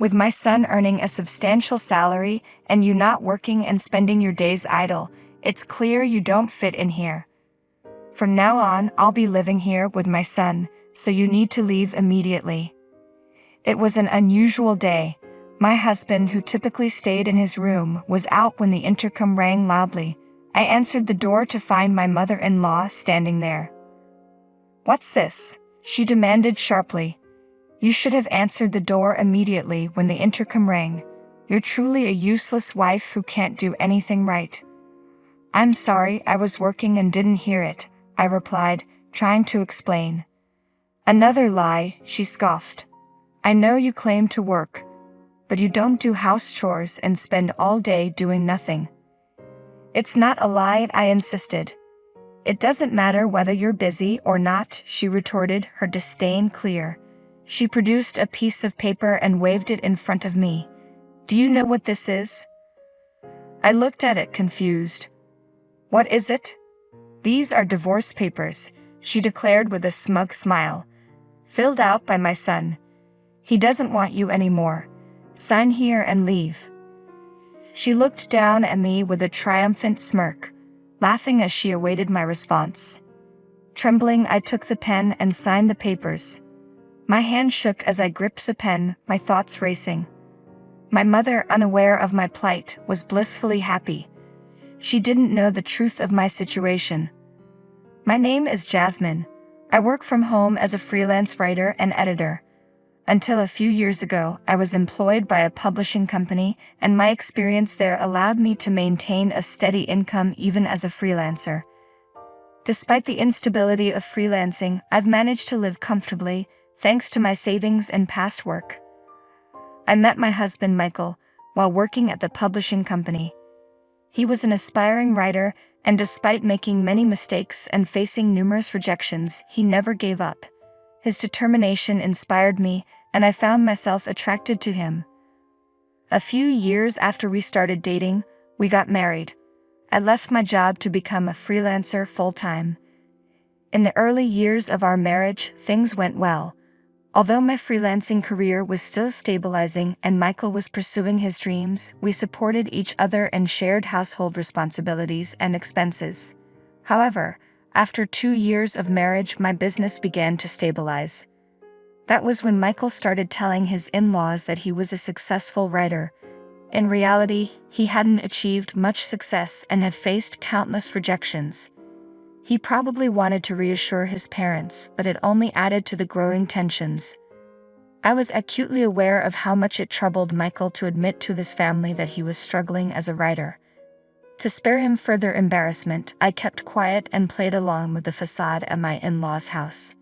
With my son earning a substantial salary and you not working and spending your days idle, it's clear you don't fit in here. From now on, I'll be living here with my son, so you need to leave immediately." It was an unusual day. My husband, who typically stayed in his room, was out when the intercom rang loudly. I answered the door to find my mother-in-law standing there. "What's this?" she demanded sharply. "You should have answered the door immediately when the intercom rang. You're truly a useless wife who can't do anything right." "I'm sorry, I was working and didn't hear it," I replied, trying to explain. "Another lie," she scoffed. "I know you claim to work, but you don't do house chores and spend all day doing nothing." "It's not a lie," I insisted. "It doesn't matter whether you're busy or not," she retorted, her disdain clear. She produced a piece of paper and waved it in front of me. "Do you know what this is?" I looked at it confused. "What is it?" "These are divorce papers," she declared with a smug smile. "Filled out by my son. He doesn't want you anymore. Sign here and leave." She looked down at me with a triumphant smirk, laughing as she awaited my response. Trembling, I took the pen and signed the papers. My hand shook as I gripped the pen, my thoughts racing. My mother, unaware of my plight, was blissfully happy. She didn't know the truth of my situation. "My name is Jasmine. I work from home as a freelance writer and editor. Until a few years ago, I was employed by a publishing company, and my experience there allowed me to maintain a steady income even as a freelancer. Despite the instability of freelancing, I've managed to live comfortably, thanks to my savings and past work." I met my husband Michael while working at the publishing company. He was an aspiring writer, and despite making many mistakes and facing numerous rejections, he never gave up. His determination inspired me, and I found myself attracted to him. A few years after we started dating, we got married. I left my job to become a freelancer full-time. In the early years of our marriage, things went well. Although my freelancing career was still stabilizing and Michael was pursuing his dreams, we supported each other and shared household responsibilities and expenses. However, after 2 years of marriage, my business began to stabilize. That was when Michael started telling his in-laws that he was a successful writer. In reality, he hadn't achieved much success and had faced countless rejections. He probably wanted to reassure his parents, but it only added to the growing tensions. I was acutely aware of how much it troubled Michael to admit to his family that he was struggling as a writer. To spare him further embarrassment, I kept quiet and played along with the facade at my in-laws' house.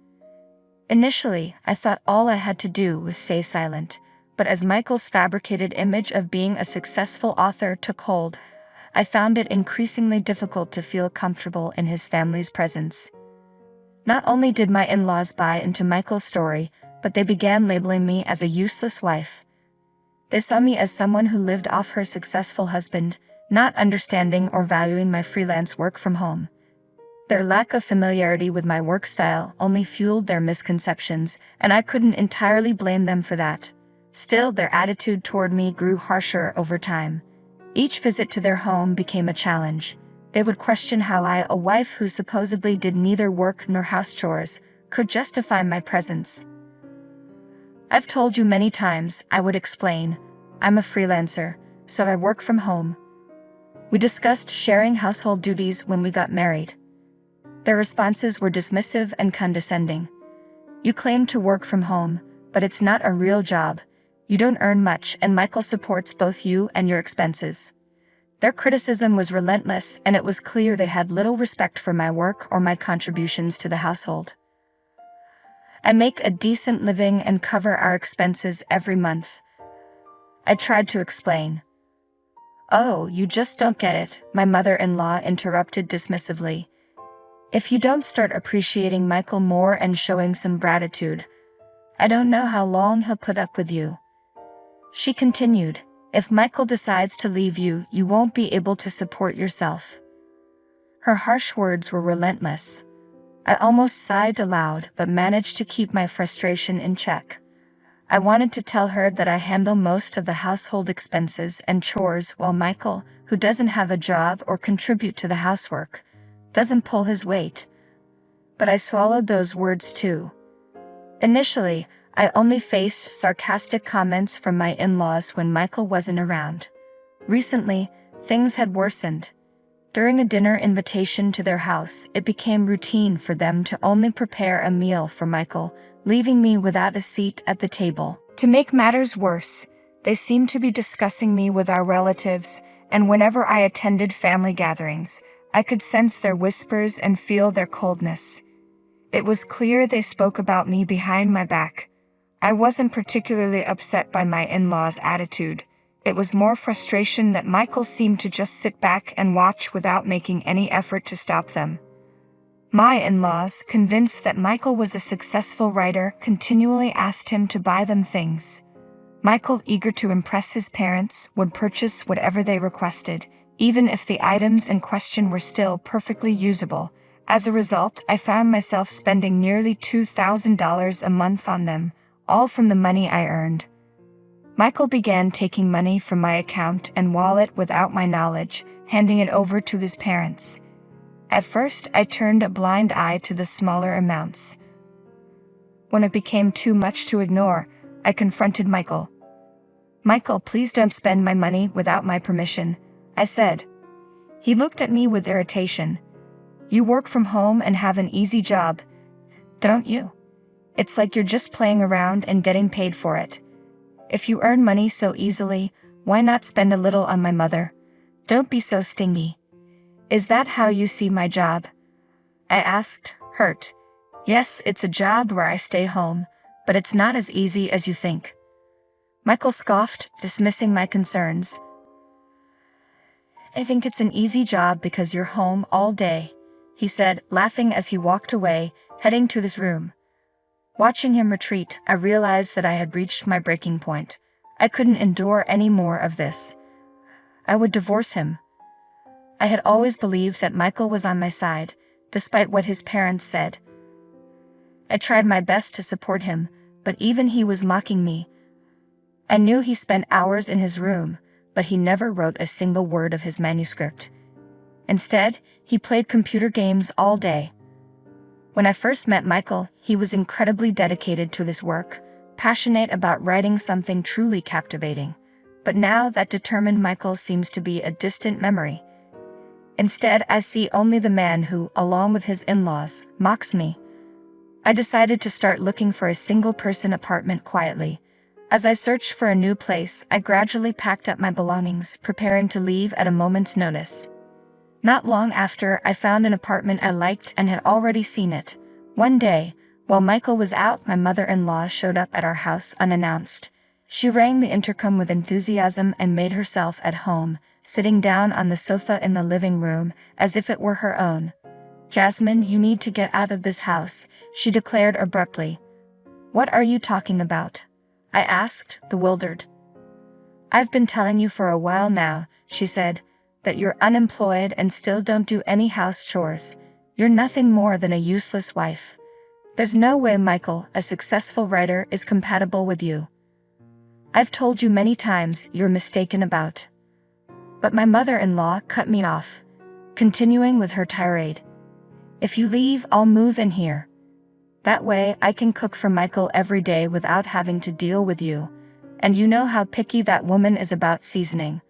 Initially, I thought all I had to do was stay silent, but as Michael's fabricated image of being a successful author took hold, I found it increasingly difficult to feel comfortable in his family's presence. Not only did my in-laws buy into Michael's story, but they began labeling me as a useless wife. They saw me as someone who lived off her successful husband, not understanding or valuing my freelance work from home. Their lack of familiarity with my work style only fueled their misconceptions, and I couldn't entirely blame them for that. Still, their attitude toward me grew harsher over time. Each visit to their home became a challenge. They would question how I, a wife who supposedly did neither work nor house chores, could justify my presence. "I've told you many times," I would explain. "I'm a freelancer, so I work from home." We discussed sharing household duties when we got married. Their responses were dismissive and condescending. "You claim to work from home, but it's not a real job. You don't earn much, and Michael supports both you and your expenses." Their criticism was relentless, and it was clear they had little respect for my work or my contributions to the household. "I make a decent living and cover our expenses every month," I tried to explain. "Oh, you just don't get it," my mother-in-law interrupted dismissively. "If you don't start appreciating Michael more and showing some gratitude, I don't know how long he'll put up with you." She continued, "If Michael decides to leave you, you won't be able to support yourself." Her harsh words were relentless. I almost sighed aloud, but managed to keep my frustration in check. I wanted to tell her that I handle most of the household expenses and chores while Michael, who doesn't have a job or contribute to the housework, doesn't pull his weight. But I swallowed those words too. Initially, I only faced sarcastic comments from my in-laws when Michael wasn't around. Recently, things had worsened. During a dinner invitation to their house, it became routine for them to only prepare a meal for Michael, leaving me without a seat at the table. To make matters worse, they seemed to be discussing me with our relatives, and whenever I attended family gatherings, I could sense their whispers and feel their coldness. It was clear they spoke about me behind my back. I wasn't particularly upset by my in-laws' attitude. It was more frustration that Michael seemed to just sit back and watch without making any effort to stop them. My in-laws, convinced that Michael was a successful writer, continually asked him to buy them things. Michael, eager to impress his parents, would purchase whatever they requested, even if the items in question were still perfectly usable. As a result, I found myself spending nearly $2,000 a month on them, all from the money I earned. Michael began taking money from my account and wallet without my knowledge, handing it over to his parents. At first, I turned a blind eye to the smaller amounts. When it became too much to ignore, I confronted Michael. "Michael, please don't spend my money without my permission," I said. He looked at me with irritation. "You work from home and have an easy job, don't you? It's like you're just playing around and getting paid for it. If you earn money so easily, why not spend a little on my mother? Don't be so stingy. Is that how you see my job?" I asked, hurt. "Yes, it's a job where I stay home, but it's not as easy as you think." Michael scoffed, dismissing my concerns. "I think it's an easy job because you're home all day," he said, laughing as he walked away, heading to his room. Watching him retreat, I realized that I had reached my breaking point. I couldn't endure any more of this. I would divorce him. I had always believed that Michael was on my side, despite what his parents said. I tried my best to support him, but even he was mocking me. I knew he spent hours in his room, but he never wrote a single word of his manuscript. Instead, he played computer games all day. When I first met Michael, he was incredibly dedicated to his work, passionate about writing something truly captivating. But now that determined Michael seems to be a distant memory. Instead, I see only the man who, along with his in-laws, mocks me. I decided to start looking for a single-person apartment quietly. As I searched for a new place, I gradually packed up my belongings, preparing to leave at a moment's notice. Not long after, I found an apartment I liked and had already seen it. One day, while Michael was out, my mother-in-law showed up at our house unannounced. She rang the intercom with enthusiasm and made herself at home, sitting down on the sofa in the living room, as if it were her own. "Jasmine, you need to get out of this house," she declared abruptly. "What are you talking about?" I asked, bewildered. "I've been telling you for a while now," she said, "that you're unemployed and still don't do any house chores. You're nothing more than a useless wife. There's no way Michael, a successful writer, is compatible with you. I've told you many times you're mistaken about." But my mother-in-law cut me off, continuing with her tirade. "If you leave, I'll move in here. That way I can cook for Michael every day without having to deal with you. And you know how picky that woman is about seasoning."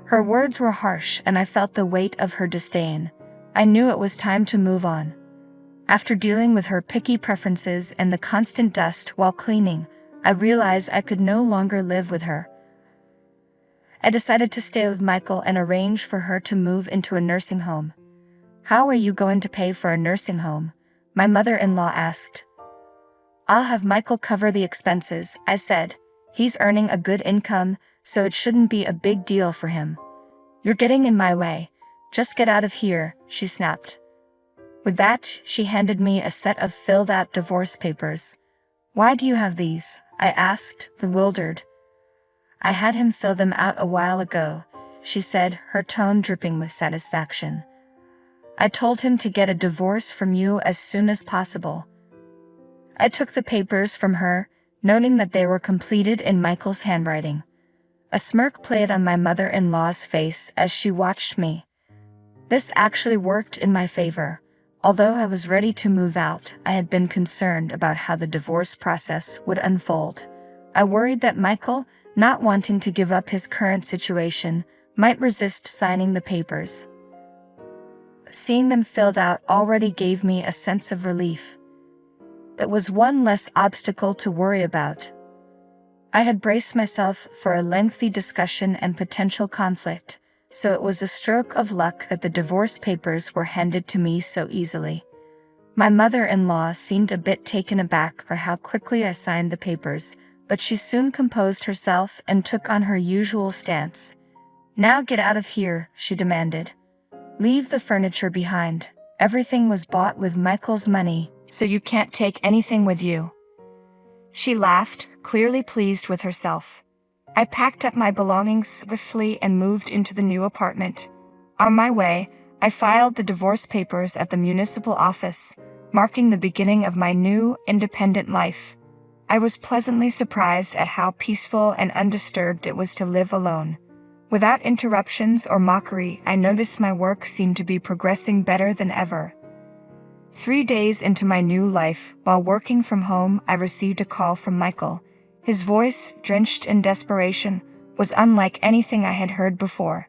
Her words were harsh, and I felt the weight of her disdain. I knew it was time to move on. After dealing with her picky preferences and the constant dust while cleaning, I realized I could no longer live with her. I decided to stay with Michael and arrange for her to move into a nursing home. "How are you going to pay for a nursing home?" my mother-in-law asked. "I'll have Michael cover the expenses," I said. "He's earning a good income, so it shouldn't be a big deal for him." "You're getting in my way. Just get out of here," she snapped. With that, she handed me a set of filled-out divorce papers. "Why do you have these?" I asked, bewildered. "I had him fill them out a while ago," she said, her tone dripping with satisfaction. "I told him to get a divorce from you as soon as possible." I took the papers from her, noting that they were completed in Michael's handwriting. A smirk played on my mother-in-law's face as she watched me. This actually worked in my favor. Although I was ready to move out, I had been concerned about how the divorce process would unfold. I worried that Michael, not wanting to give up his current situation, might resist signing the papers. Seeing them filled out already gave me a sense of relief. It was one less obstacle to worry about. I had braced myself for a lengthy discussion and potential conflict, so it was a stroke of luck that the divorce papers were handed to me so easily. My mother-in-law seemed a bit taken aback by how quickly I signed the papers, but she soon composed herself and took on her usual stance. "Now get out of here," she demanded. "Leave the furniture behind. Everything was bought with Michael's money, so you can't take anything with you." She laughed, clearly pleased with herself. I packed up my belongings swiftly and moved into the new apartment. On my way, I filed the divorce papers at the municipal office, marking the beginning of my new, independent life. I was pleasantly surprised at how peaceful and undisturbed it was to live alone. Without interruptions or mockery, I noticed my work seemed to be progressing better than ever. 3 days into my new life, while working from home, I received a call from Michael. His voice, drenched in desperation, was unlike anything I had heard before.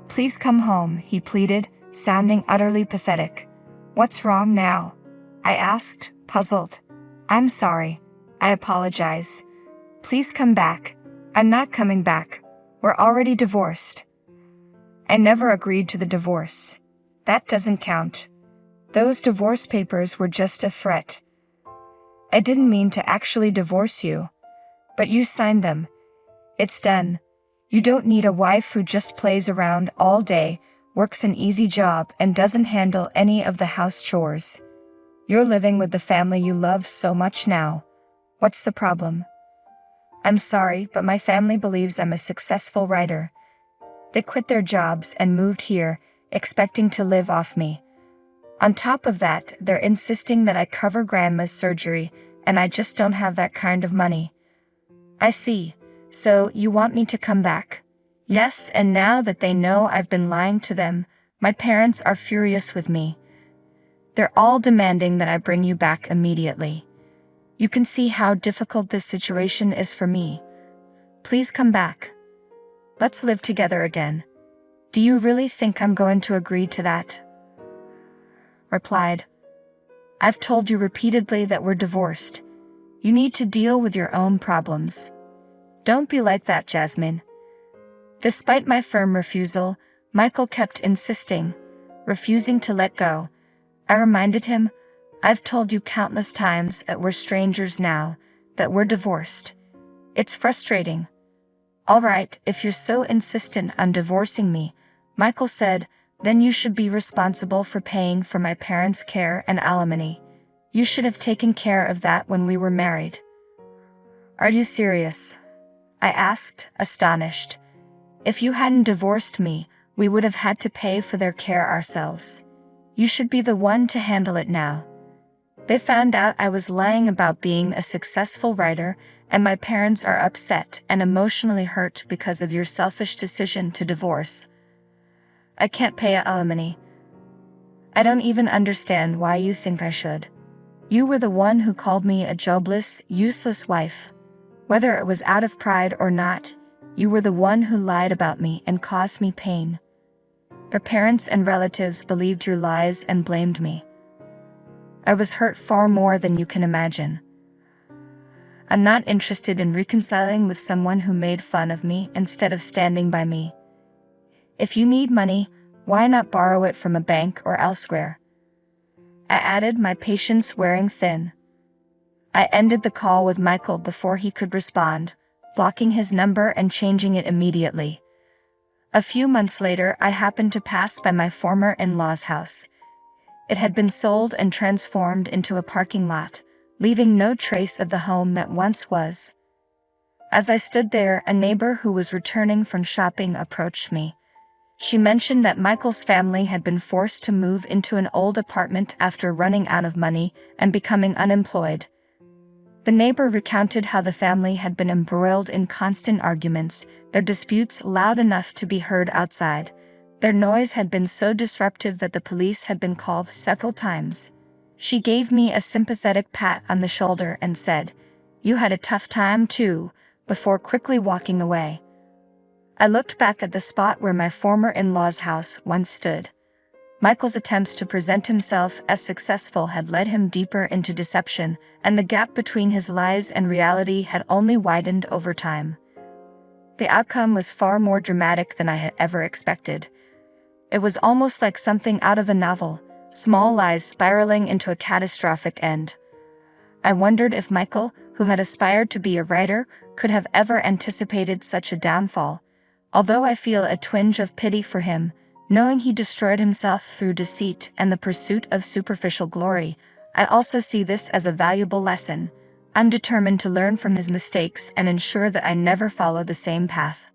"Please come home," he pleaded, sounding utterly pathetic. "What's wrong now?" I asked, puzzled. "I'm sorry. I apologize. Please come back." "I'm not coming back. We're already divorced." "I never agreed to the divorce. That doesn't count. Those divorce papers were just a threat. I didn't mean to actually divorce you. But you signed them. It's done. You don't need a wife who just plays around all day, works an easy job, and doesn't handle any of the house chores. You're living with the family you love so much now. What's the problem?" "I'm sorry, but my family believes I'm a successful writer. They quit their jobs and moved here, expecting to live off me. On top of that, they're insisting that I cover grandma's surgery, and I just don't have that kind of money." "I see. So you want me to come back?" "Yes, and now that they know I've been lying to them, my parents are furious with me. They're all demanding that I bring you back immediately. You can see how difficult this situation is for me. Please come back. Let's live together again." "Do you really think I'm going to agree to that?" Replied. "I've told you repeatedly that we're divorced. You need to deal with your own problems. Don't be like that, Jasmine." Despite my firm refusal, Michael kept insisting, refusing to let go. I reminded him, "I've told you countless times that we're strangers now, that we're divorced. It's frustrating." "All right, if you're so insistent on divorcing me," Michael said, "then you should be responsible for paying for my parents' care and alimony. You should have taken care of that when we were married." "Are you serious?" I asked, astonished. "If you hadn't divorced me, we would have had to pay for their care ourselves. You should be the one to handle it now." They found out I was lying about being a successful writer, and my parents are upset and emotionally hurt because of your selfish decision to divorce. "I can't pay alimony. I don't even understand why you think I should. You were the one who called me a jobless, useless wife. Whether it was out of pride or not, you were the one who lied about me and caused me pain. Your parents and relatives believed your lies and blamed me. I was hurt far more than you can imagine. I'm not interested in reconciling with someone who made fun of me instead of standing by me. If you need money, why not borrow it from a bank or elsewhere?" I added, my patience wearing thin. I ended the call with Michael before he could respond, blocking his number and changing it immediately. A few months later, I happened to pass by my former in-law's house. It had been sold and transformed into a parking lot, leaving no trace of the home that once was. As I stood there, a neighbor who was returning from shopping approached me. She mentioned that Michael's family had been forced to move into an old apartment after running out of money and becoming unemployed. The neighbor recounted how the family had been embroiled in constant arguments, their disputes loud enough to be heard outside. Their noise had been so disruptive that the police had been called several times. She gave me a sympathetic pat on the shoulder and said, "You had a tough time too," before quickly walking away. I looked back at the spot where my former in-law's house once stood. Michael's attempts to present himself as successful had led him deeper into deception, and the gap between his lies and reality had only widened over time. The outcome was far more dramatic than I had ever expected. It was almost like something out of a novel, small lies spiraling into a catastrophic end. I wondered if Michael, who had aspired to be a writer, could have ever anticipated such a downfall. Although I feel a twinge of pity for him, knowing he destroyed himself through deceit and the pursuit of superficial glory, I also see this as a valuable lesson. I'm determined to learn from his mistakes and ensure that I never follow the same path.